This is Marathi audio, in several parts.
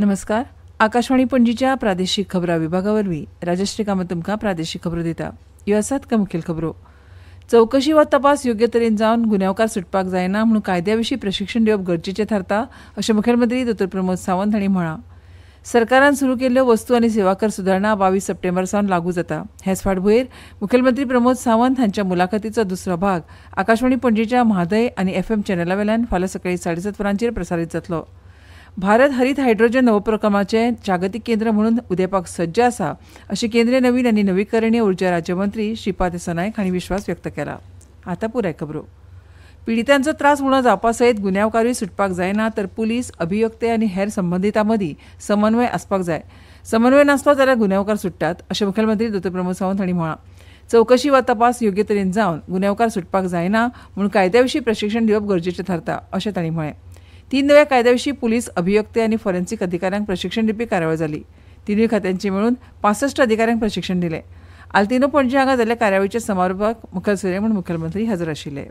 नमस्कार. आकाशवाणी पणजीच्या प्रादेशीक खबरां विभागावरवीं राजश्री कामत तुमकां प्रादेशीक खबरो दिता. ह्यो आसात काय मुखेल खबरो. चवकशी वा तपास योग्य तरेन जावन गुन्यांवकार सुटपाक जायना म्हणून कायद्या विशीं प्रशिक्षण दिवप गरजेचें थारता अशें मुखेलमंत्री डॉ. प्रमोद सावंत हांणी म्हळां. सरकारान सुरू केल्ल्यो वस्तू आनी सेवा कर सुदारणा 22 सप्टेंबर सावन लागू जाता. हेच फाटभुंयेर मुखेलमंत्री प्रमोद सावंत हांच्या मुलाखतीचो दुसरो भाग आकाशवाणी पणजीच्या म्हादय आनी FM चॅनला वेल्यान फाल्यां सकाळीं 7:30 वरांचेर प्रसारीत जातलो. भारत हरीत हायड्रोजन नवोपक्रमाचें जागतीक केंद्र म्हणून उदेपाक सज्ज आसा अशें केंद्रीय नवीन आनी नवीकरणीय उर्जा राज्यमंत्री श्रीपाद येसो नायक हांणी विश्वास व्यक्त केला. आतां पुराय खबरो. पिडितांचो त्रास उणो जावपा सयत गुन्यांवकारूय सुटपाक जायना तर पुलीस, अभियोक्ते आनी हेर संबंधितां मदीं समन्वय आसपाक जाय. समन्वय नासलो जाल्यार गुन्यांवकार सुट्टात अशें मुखेलमंत्री डॉ. प्रमोद सावंत हांणी म्हळां. चवकशी वा तपास योग्य तरेन जावन गुन्यांवकार सुटपाक जायना म्हणून कायद्या विशीं प्रशिक्षण दिवप गरजेचें थारता अशें तांणी म्हळें. 3 नव्या कायद्या विशीं पुलीस, अभियोक्ते आनी फॉरेन्सीक अधिकाऱ्यांक प्रशिक्षण दिवपी कार्यावळ जाली. तिनूय खात्यांची मेळून 65 अधिकाऱ्यांक प्रशिक्षण दिलें. आल्तिनो पणजी हांगा जाल्ल्या कार्यावळीच्या समारोपाक मुखेल सोयरे म्हूण मुखेलमंत्री हजर आशिल्ले.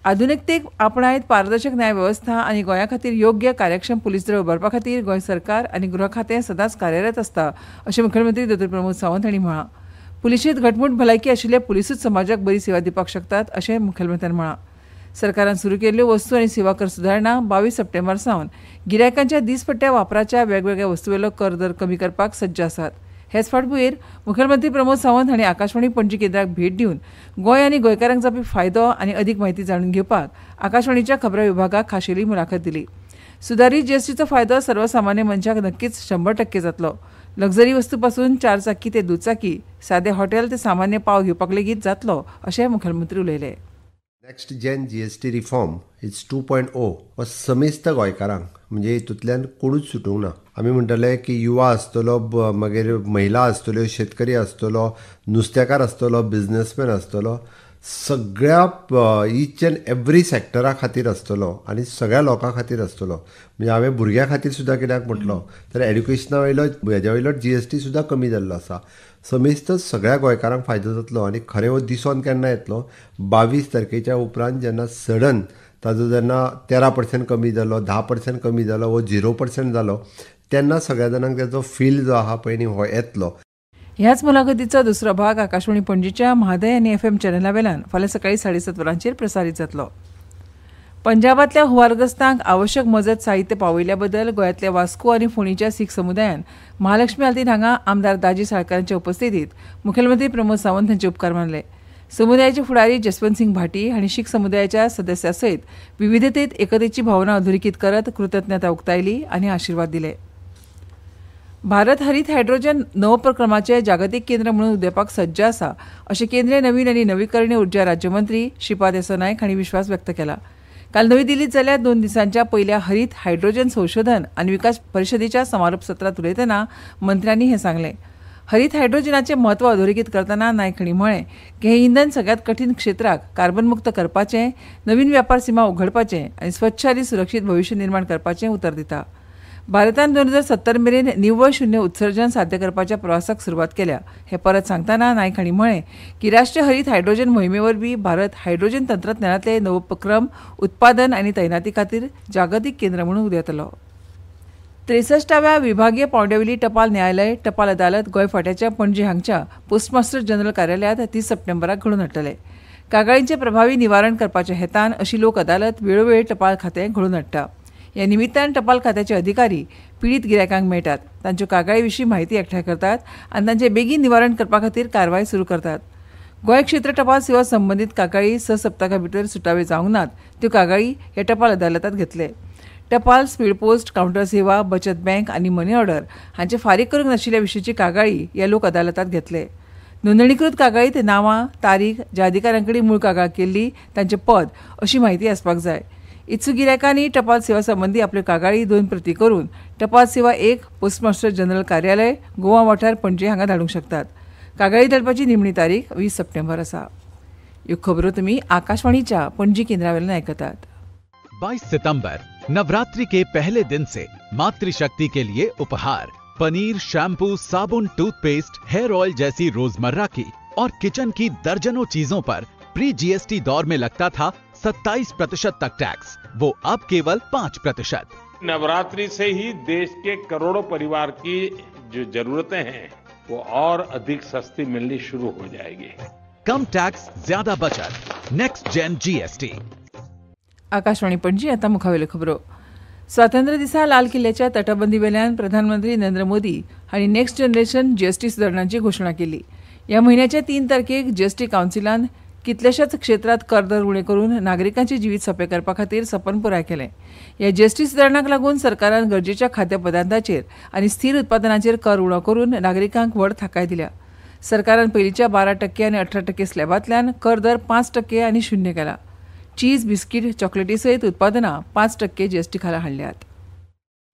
आधुनिकतेक आपणायत पारदर्शक न्याय वेवस्था आनी गोंया खातीर योग्य कार्यक्षम पुलीस दळ उबारपा खातीर गोंय सरकार आनी गृह खातें सदांच कार्यरत आसता अशें मुखेलमंत्री डॉ. प्रमोद सावंत हांणी म्हळां. पुलिशेंत घटमूट भलायकी आशिल्ले पुलिसूच समाजाक बरी सेवा दिवपाक शकतात अशें मुखेलमंत्र्यांनी म्हळां. सरकारान सुरू केल्ल्यो वस्तू आनी सेवा कर सुदारणा 22 सप्टेंबर सावन गिरायकांच्या दिसपट्ट्या वापराच्या वेगवेगळ्या वस्तूवेलो कर दर कमी करपाक सज्ज आसात. हेच फाटभुंयेर मुखेलमंत्री प्रमोद सावंत हांणी आकाशवाणी पणजी केंद्राक भेट दिवन गोंय आनी गोंयकारांक जावपी फायदो आनी अदीक म्हायती जाणून घेवपाक आकाशवाणीच्या खबरां विभागाक खाशेली मुलाखत दिली. सुदारीत जीएसटीचो फायदो सर्वसामान्य मनशाक नक्कीच 100% जातलो. लक्झरी वस्तू पासून 4 चाकी ते दुचाकी, सादे हॉटेल ते सामान्य पाव घेवपाक लेगीत जातलो अशें मुखेलमंत्री उलयले. Next gen GST reform is 2.0 हो समेस्त गोंयकारांक म्हणजे हितूंतल्यान कोणूच सुटूंक ना. आमी म्हणटले की युवा आसतलो, मागीर महिला आसतल्यो, शेतकरी आसतलो, नुस्तेकार आसतलो, बिझनेसमॅन आसतलो, सगळ्या ईच एंड एवरी सॅक्टरा खातीर आसतलो आनी सगळ्या लोकां खातीर आसतलो. म्हणजे हांवें भुरग्यां खातीर सुद्दां कित्याक म्हटलो तर एड्युकेशना वयलो हेज्या वयलो जीएसटी सुद्दां कमी जाल्लो आसा. समेस्त सगळ्या गोंयकारांक फायदो जातलो आनी खरें हो दिसोन केन्ना येतलो 22 तारखेच्या उपरांत जेन्ना सडन ताजो जेन्ना 13% कमी जालो, 10% कमी जालो वो 0% जालो तेन्ना सगळ्या जाणांक तेजो फील जो आहा पळय न्ही हो येतलो. ह्याच मुलाखतीचो दुसरो भाग आकाशवाणी पणजीच्या म्हादय आनी FM चॅनला वेल्यान फाल्यां सकाळीं 7:30 वरांचेर प्रसारीत जातलो. पंजाबांतल्या हुवारग्रस्तांक आवश्यक मजत साहित्य पावयल्या बद्दल गोंयांतल्या वास्को आनी फोंडेच्या सीख समुदायान महालक्ष्मी आल्तीन हांगा आमदार दाजी साळकारांच्या उपस्थितीत मुखेलमंत्री प्रमोद सावंत हांचे उपकार मानले. समुदायाचे फुडारी जसवंत सिंग भाटी हांणी शीख समुदायाच्या सदस्यां सयत विविधतेंत एकतेची भावना अधोरेखीत करत कृतज्ञता उक्तायली आनी आशिर्वाद दिले. भारत हरीत हायड्रोजन नवोपक्रमाचें जागतीक केंद्र म्हणून उदेपाक सज्ज आसा अशें केंद्रीय नवीन आनी नवीकरणीय उर्जा राज्यमंत्री श्रीपाद येसो नायक हांणी विश्वास व्यक्त केला. काल नवी दिल्लीत जाल्ल्या 2 दिसांच्या पयल्या हरीत हायड्रोजन संशोधन आनी विकास परिशदेच्या समारोप सत्रांत उलयतना मंत्र्यांनी हें सांगलें. हरीत हायड्रोजनाचें म्हत्व अधोरेखीत करतना नायक हांणी म्हळें की हें इंधन सगळ्यांत कठीण क्षेत्राक कार्बन मुक्त करपाचें, नवीन व्यापार सीमा उघडपाचें आनी स्वच्छ आनी सुरक्षीत भविश्य निर्माण करपाचें उतर दिता. भारतान 2070 मेरेन निव्वळ शून्य उत्सर्जन साध्य करपाच्या प्रवासाक सुरवात केल्या. हे परत सांगतना नायक हांणी म्हळें की राष्ट्रीय हरीत हायड्रोजन मोहिमे वरवीं भारत हायड्रोजन तंत्रज्ञानांतले नवोपक्रम उत्पादन आनी तैनाती खातीर जागतीक केंद्र म्हणून उदें येतलो. 63व्या विभागीय पांवड्यावेली टपाल न्यायालय टपाल अदालत गोंय फांट्याच्या पणजी हांगच्या पोस्टमास्टर जनरल कार्यालयांत 30 सप्टेंबराक घडोवन हाडटले. कागाळींचें प्रभावी निवारण करपाच्या हेतान अशी लोक अदालत वेळोवेळी टपाल खातें घडोवन हाडटा. ह्या निमित्तान टपाल खात्याचे अधिकारी पिडीत गिरायकांक मेळटात, तांच्यो कागाळी विशीं म्हायती एकठांय करतात आनी तांचें बेगीन निवारण करपा खातीर कारवाय सुरू करतात. गोंय क्षेत्र टपाल सेवा संबंदीत कागाळी 6 सप्तकां भितर सुटावे जावंक नात त्यो कागाळी ह्या टपाल अदालतांत घेतले. टपाल, स्पीड पोस्ट, कावंटर सेवा, बचत बँक आनी मनी ऑर्डर हांचे फारीक करूंक नाशिल्ल्या विशींची कागाळी ह्या लोक अदालतांत घेतले. नोंदणीकृत कागाळीत नांवां, तारीख, ज्या अधिकाऱ्यां कडेन मूळ कागाळ केल्ली, तांचें पद अशी म्हायती आसपाक जाय. इत्सुक गिरायकांनी टपाल सेवा संबंदी आपल्यो कागाळी 2 प्रती करून टपाल सेवा 1 पोस्टमास्टर जनरल कार्यालय गोवा वाठार पणजी हांगा धाडूंक शकतात. कागाळी धाडपाची निमणी तारीख 20 सप्टेंबर आसा. ह्यो खबरो तुमी आकाशवाणीच्या पणजी केंद्रावेल्यान आयकतात. 22 सितंबर नवरात्रि के पहले दिन से मातृशक्ति के लिए उपहार पनीर, शैम्पू, साबुन, टूथपेस्ट, हेयर ऑयल जैसी रोजमर्रा की और किचन की दर्जनों चीजों पर प्री जीएसटी दौर में लगता था 27% तक टैक्स, वो अब केवल 5%। नवरात्रि से ही देश के करोड़ों परिवार की जो जरूरतें हैं वो और अधिक सस्ती मिलनी शुरू हो जाएगी। कम टैक्स, ज्यादा बचत। Next gen GST. Akashvani Panaji आता मुखावेल्यो खबरो। स्वातंत्र्य दिसा लाल किल्ल्याच्या तटबंदी वेल्यान प्रधानमंत्री नरेंद्र मोदी हांणी नेक्स्ट जनरेशन जीएसटी सुदारणांची घोशणा केली। ह्या म्हयन्याच्या 3 तारखेक जीएसटी कावन्सिलान कितल्याशाच क्षेत्रात कर दर उणे करून नागरिकांचे जिवीत सोंपे करपा खातीर सपन पुराय केलें। ह्या जीएसटी सुदारणाक लागून सरकारान गरजेच्या खाद्य पदार्थांचेर आनी स्थिर उत्पादनांचेर कर उणो करून नागरिकांक व्हड थाकाय दिल्या। सरकारान पयलींच्या 12% आनी 18% स्लॅबांतल्यान कर दर 5% आनी 0 केला। चीज, बिस्कीट, चॉकलेटी सयत उत्पादनां 5% जीएसटी खाला हाडल्यात।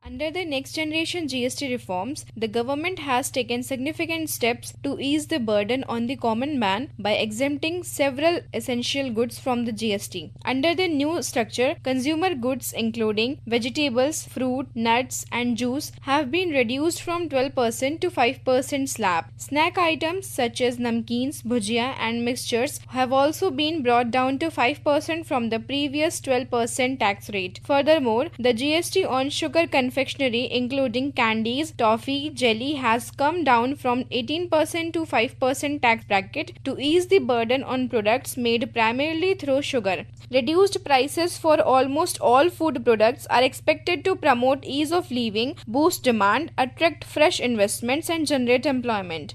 Under the next generation GST reforms, the government has taken significant steps to ease the burden on the common man by exempting several essential goods from the GST. Under the new structure, consumer goods including vegetables, fruit, nuts and juice have been reduced from 12% to 5% slab. Snack items such as namkeens, bhujia and mixtures have also been brought down to 5% from the previous 12% tax rate. Furthermore, the GST on sugar confectionery including candies, toffee, jelly has come down from 18% to 5% tax bracket to ease the burden on products made primarily through sugar. Reduced prices for almost all food products are expected to promote ease of living, boost demand, attract fresh investments and generate employment.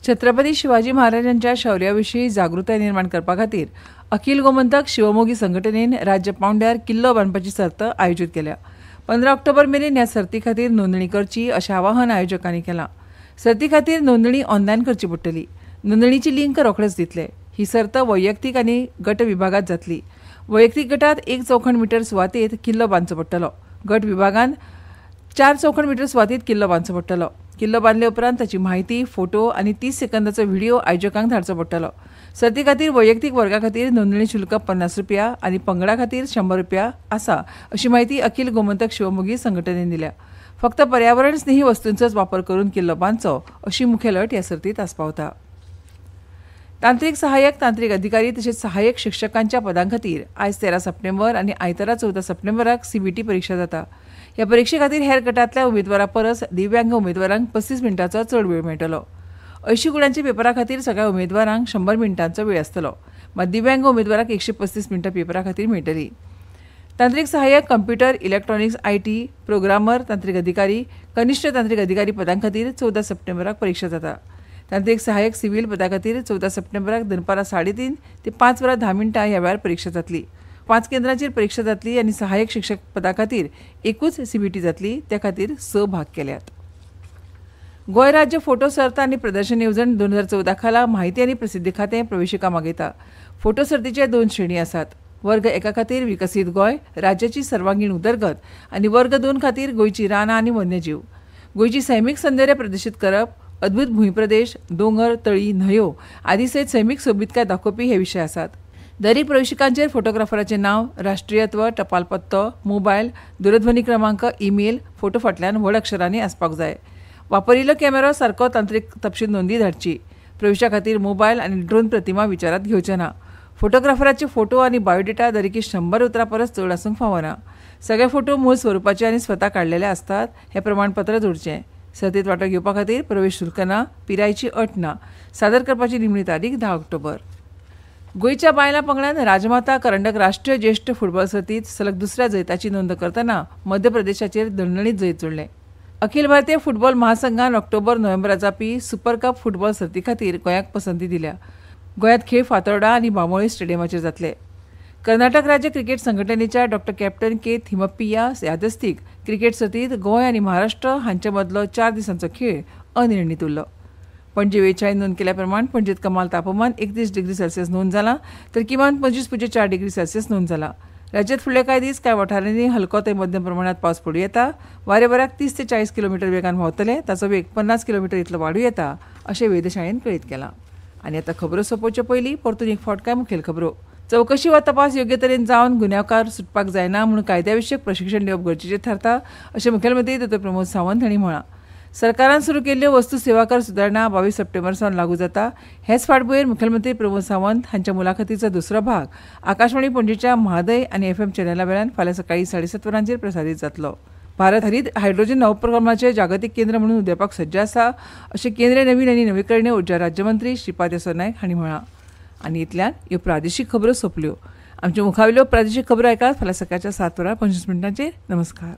Chhatrapati Shivaji महाराजांच्या शौर्याविशीं जागृताय निर्माण करपा खातीर अखिल गोमंतक शिवमोगी संघटनेन राज्य पांवड्यार किल्लो बांदपाची सर्त आयोजीत केल्या। 15 ऑक्टोबर मेरेन ह्या सर्ती खातीर नोंदणी करची अशें आवाहन आयोजकांनी केलां। सर्ती खातीर नोंदणी ऑनलायन करची पडटली। नोंदणीची लिंक रोखडेच दितले। ही सर्त वैयक्तीक आनी गट विभागांत जातली। वैयक्तीक गटात 1 चौखण मीटर सुवातेत किल्लो बांदचो पडटलो। गट विभागांत 4 चौखण मीटर सुवातेत किल्लो बांदचो पडटलो। किल्लो बांदले उपरांत ताची म्हायती, फोटो आनी 30 सेकंदाचो व्हिडिओ आयोजकांक धाडचो पडटलो। सर्ती खातीर वैयक्तीक वर्गा खातीर नोंदणी शुल्क ₹50 आनी पंगडा खातीर ₹100 आसा अशी माहिती अखिल गोमंतक शिवमोगी संघटनेन दिल्या। फक्त पर्यावरण स्नेही वस्तूंचोच वापर करून किल्लो बांदचो अशी मुखेल अट ह्या सर्तींत आस्पावता। तांत्रीक सहाय्यक, तांत्रीक अधिकारी तशेंच सहाय्यक शिक्षकांच्या पदां खातीर आयज 13 सप्टेंबर आनी आयतारा 14 सप्टेंबराक सीबीटी परीक्षा जाता। ह्या परीक्षे खातीर हेर गटांतल्या उमेदवारां परस दिव्यांग उमेदवारांक 35 मिनटांचो चड वेळ मेळटलो। 80 गुणांच्या पेपरा खातीर सगळ्या उमेदवारांक 100 मिनटांचो वेळ आसतलो, मात दिव्यांग उमेदवाराक 135 मिनटां पेपरा खातीर मेळटली। तांत्रीक सहाय्यक, कंप्युटर, इलेक्ट्रॉनिक्स, आयटी, प्रोग्रामर, तांत्रीक अधिकारी, कनिश्ठ तांत्रीक अधिकारी पदां खातीर 14 सप्टेंबराक परीक्षा जाता। तांत्रीक सहाय्यक सिव्हिल पदा खातीर 14 सप्टेंबराक दनपारां 3:30 ते 5:10 ह्या वेळार परीक्षा जातली। 5 केंद्रांचेर परीक्षा जातली आनी सहाय्यक शिक्षक पदा खातीर एकूच सीबीटी जातली, त्या खातीर 6 भाग केल्यात। गोंय राज्य फोटो सर्त आनी प्रदर्शन येवजण 2014 खाला माहिती आनी प्रसिद्धी खातें प्रवेशिका मागयता। फोटो सर्तीचे 2 श्रेणी आसात। वर्ग 1 खातीर विकसीत गोंय, राज्याची सर्वांगीण उदरगत आनी वर्ग 2 खातीर गोंयची रानां आनी वन्यजीव। गोंयची सैमीक सौंदर्य प्रदर्शीत करप, अद्भुत भूंयप्रदेश, दोंगर, तळी, न्हंयो आदी सयत सैमीक सोबीतकाय दाखोवपी हे विशय आसात। दरेक प्रवेशिकांचेर फोटोग्राफराचें नांव, राष्ट्रीयत्व, टपाल पत्तो, मोबायल, दूरध्वनी क्रमांक, ईमेल, फोटो फाटल्यान व्हड अक्षरांनी आसपाक जाय। वापरिल्लो कॅमेरो सारको तांत्रीक तपशील नोंदी धाडची। प्रवेशा खातीर मोबायल आनी ड्रोन प्रतिमा विचारात घेवचे ना। फोटोग्राफराचे फोटो आनी बायोडेटा दरेकी 100 उतरां परस चड आसूंक फावना। सगळे फोटो मूळ स्वरुपाचे आनी स्वता काडलेले आसतात, हे प्रमाणपत्र जोडचें। सर्तींत वांटो घेवपा खातीर प्रवेश शुल्क ना, पिरायेची अट ना। सादर करपाची निमणी तारीख 10 ऑक्टोबर। गोंयच्या बायलां पंगडान राजमाता करंडक राष्ट्रीय ज्येश्ठ फुटबॉल सर्तींत सलग दुसऱ्या जैताची नोंद करतना मध्य प्रदेशाचेर दणदणीत जैत जोडलें। अखिल भारतीय फुटबॉल महासंघान ऑक्टोबर-नोव्हेंबरांत जावपी सुपर कप फुटबॉल सर्ती खातीर गोंयाक पसंती दिल्या। गोंयांत खेळ फातोर्डा आनी बांबोळी स्टेडियमाचेर जातले। कर्नाटक राज्य क्रिकेट संघटनेच्या डॉ कॅप्टन के थिमप्पिया यादस्तीक क्रिकेट सर्तींत गोंय आनी महाराष्ट्र हांचे मदलो 4 दिसांचो खेळ अनिर्णीत उरलो। पणजे वेधशाळेन नोंद केल्या प्रमाण पणजेंत कमाल तापमान 31 डिग्री सेल्सियस नोंद जाला, तर किमान 25.4 डिग्री सेल्सियस नोंद जाला। राज्यात फुडले कांय दीस कांय वाठारांनी हलको ते मध्यम प्रमाणात पावस पडूं येता। वारे बऱ्याक 30 ते 40 किलोमीटर वेगान व्हांवतले, ताचो वेग 50 किलोमीटर इतलो वाडूं येता, अशें वेधशाळेन कळीत केलां। आनी आतां खबरो सोंपोवचे पयलीं परतून एक फावट कांय मुखेल खबरो। चवकशी वा तपास योग्य तरेन जावन गुन्यांवकार सुटपाक जायना म्हूण कायद्याविशयक प्रशिक्षण दिवप गरजेचें थारता, अशें मुखेलमंत्री डॉ प्रमोद सावंत हांणी म्हळां। सरकारान सुरू केल्ल्यो वस्तू सेवा कर सुदारणा 22 सप्टेंबर सावन लागू जाता. हेच फाटभुंयेर मुखेलमंत्री प्रमोद सावंत हांच्या मुलाखतीचो दुसरो भाग आकाशवाणी पणजीच्या म्हादय आनी एफएम चॅनला वेल्यान फाल्यां सकाळी 7:30 वरांचेर प्रसारीत जातलो. भारत हरीत हायड्रोजन नवोपक्रमाचे जागतीक केंद्र म्हणून उदेपाक सज्ज आसा अशें केंद्रीय नवीन आनी नवीकरणीय उर्जा राज्यमंत्री श्रीपाद येसो नायक हांणी म्हळां. आनी इतल्यान ह्यो प्रादेशीक खबरो सोंपल्यो. आमच्यो मुखावेल्यो प्रादेशीक खबरो आयकात फाल्यां सकाळच्या 7:25 नमस्कार.